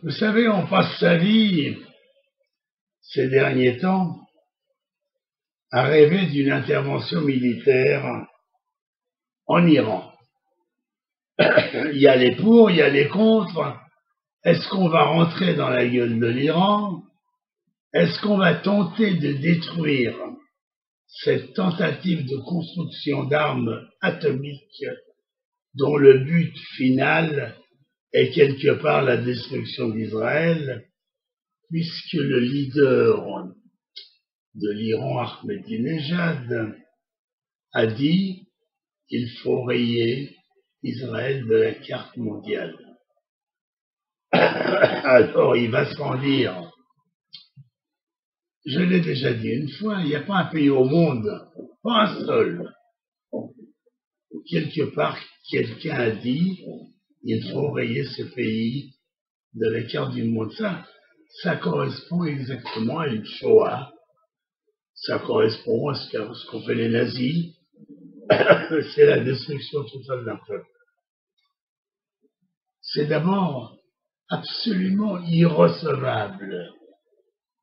Vous savez, on passe sa vie, ces derniers temps, à rêver d'une intervention militaire en Iran. Il y a les pour, il y a les contre. Est-ce qu'on va rentrer dans la gueule de l'Iran? Est-ce qu'on va tenter de détruire cette tentative de construction d'armes atomiques dont le but final est quelque part la destruction d'Israël, puisque le leader de l'Iran, Ahmadinejad, a dit qu'il faut rayer Israël de la carte mondiale. Alors il va sans dire, je l'ai déjà dit une fois, il n'y a pas un pays au monde, pas un seul, où quelque part quelqu'un a dit il faut rayer ce pays de la carte du monde. Ça correspond exactement à une Shoah, ça correspond à ce qu'ont fait les nazis, c'est la destruction totale d'un peuple. C'est d'abord absolument irrecevable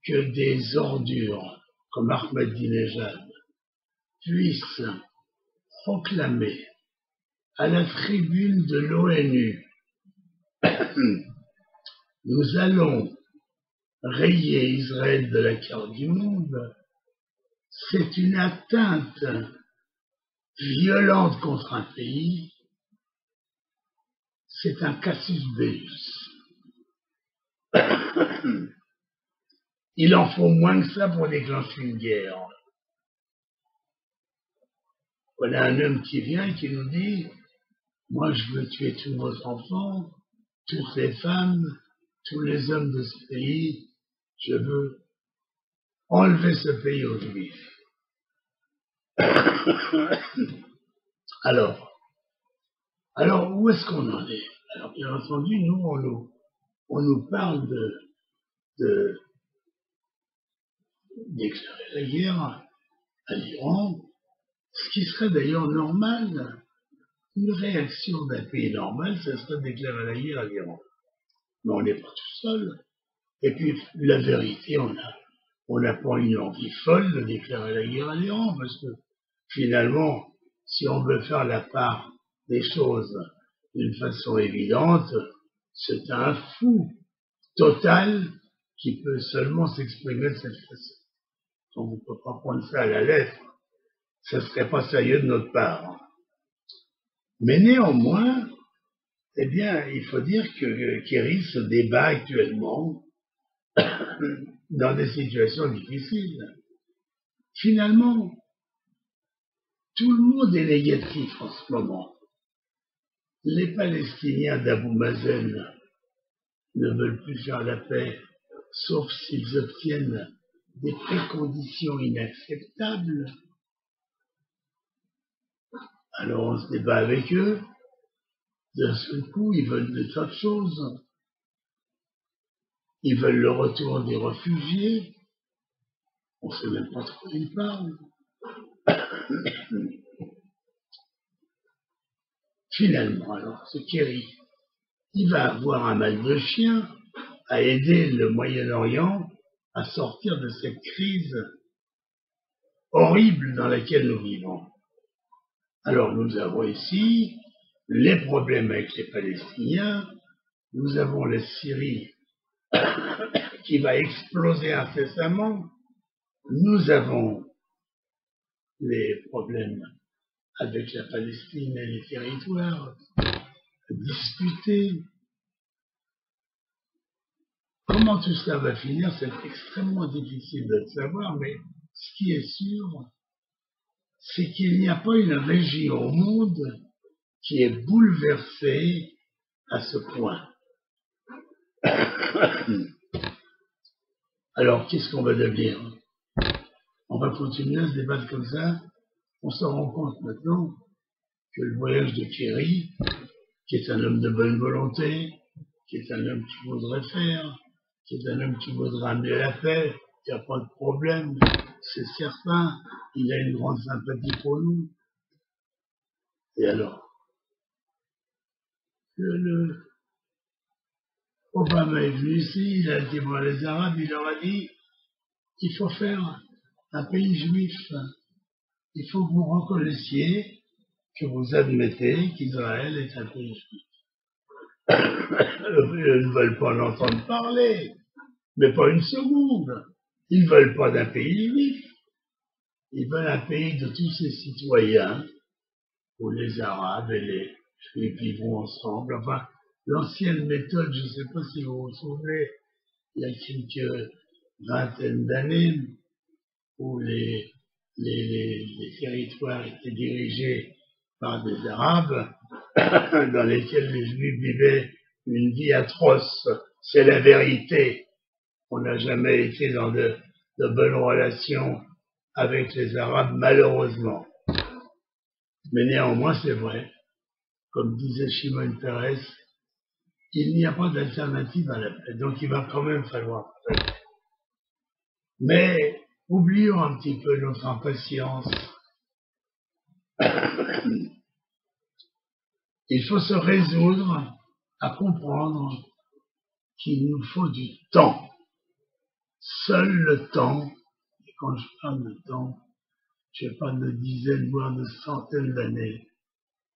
que des ordures comme Ahmadinejad puissent proclamer à la tribune de l'ONU nous allons rayer Israël de la carte du monde. C'est une atteinte violente contre un pays, c'est un casus belli. Il en faut moins que ça pour déclencher une guerre. Voilà un homme qui vient et qui nous dit « Moi, je veux tuer tous vos enfants, toutes les femmes, tous les hommes de ce pays. Je veux enlever ce pays aux Juifs. » Alors, où est-ce qu'on en est? Alors, bien entendu, nous, on nous parle déclarer la guerre à l'Iran, ce qui serait d'ailleurs normal. Une réaction d'un pays normal, ce serait de déclarer la guerre à l'Iran. Mais on n'est pas tout seul. Et puis, la vérité, on n'a pas une envie folle de déclarer la guerre à l'Iran, parce que finalement, si on veut faire la part des choses d'une façon évidente, c'est un fou total qui peut seulement s'exprimer de cette façon. On ne peut pas prendre ça à la lettre. Ce ne serait pas sérieux de notre part. Mais néanmoins, eh bien, il faut dire que Kerry se débat actuellement dans des situations difficiles. Finalement, tout le monde est négatif en ce moment. Les Palestiniens d'Abou Mazen ne veulent plus faire la paix, sauf s'ils obtiennent des préconditions inacceptables. Alors on se débat avec eux. D'un seul coup, ils veulent de tas de choses. Ils veulent le retour des réfugiés. On ne sait même pas de quoi ils parlent. Finalement, alors, ce Kerry, il va avoir un mal de chien à aider le Moyen-Orient à sortir de cette crise horrible dans laquelle nous vivons. Alors, nous avons ici les problèmes avec les Palestiniens, nous avons la Syrie qui va exploser incessamment, nous avons les problèmes avec la Palestine et les territoires disputés. Comment tout cela va finir, c'est extrêmement difficile de le savoir, mais ce qui est sûr, c'est qu'il n'y a pas une région au monde qui est bouleversée à ce point. Alors, qu'est-ce qu'on va devenir? On va continuer à se débattre comme ça. On se rend compte maintenant que le voyage de Kerry, qui est un homme de bonne volonté, qui est un homme qui voudrait faire, qui est un homme qui voudrait amener la paix, il n'y a pas de problème, c'est certain, il a une grande sympathie pour nous. Et alors, Obama est venu ici, il a été voir les Arabes, il leur a dit, il faut faire un pays juif. Il faut que vous reconnaissiez, que vous admettez qu'Israël est un pays juif. Ils ne veulent pas en entendre parler, mais pas une seconde. Ils ne veulent pas d'un pays juif. Ils veulent un pays de tous ses citoyens, où les Arabes et les Juifs vivront ensemble. Enfin, l'ancienne méthode, je ne sais pas si vous vous souvenez, il y a quelques vingtaines d'années, où les territoires étaient dirigés par des Arabes, dans lesquels les Juifs vivaient une vie atroce. C'est la vérité. On n'a jamais été dans de bonnes relations avec les Arabes, malheureusement. Mais néanmoins, c'est vrai. Comme disait Shimon Peres, il n'y a pas d'alternative à la paix. Donc il va quand même falloir paix. Mais oublions un petit peu notre impatience. Il faut se résoudre à comprendre qu'il nous faut du temps. Seul le temps, et quand je parle de temps, je parle de dizaines, voire de centaines d'années,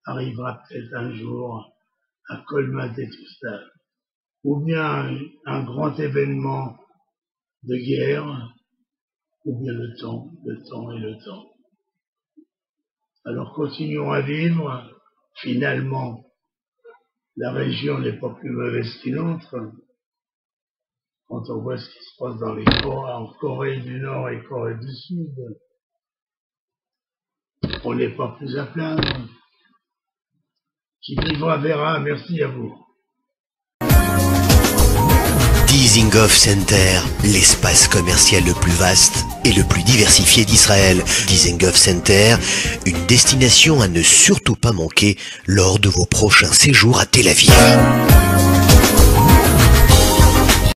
arrivera peut-être un jour à colmater tout ça. Ou bien un grand événement de guerre, ou bien le temps et le temps. Alors continuons à vivre. Finalement, la région n'est pas plus mauvaise qu'une autre. Quand on voit ce qui se passe dans en Corée du Nord et Corée du Sud, on n'est pas plus à plaindre. Qui vivra verra. Merci à vous. Dizengoff Center, l'espace commercial le plus vaste et le plus diversifié d'Israël. Dizengoff Center, une destination à ne surtout pas manquer lors de vos prochains séjours à Tel Aviv.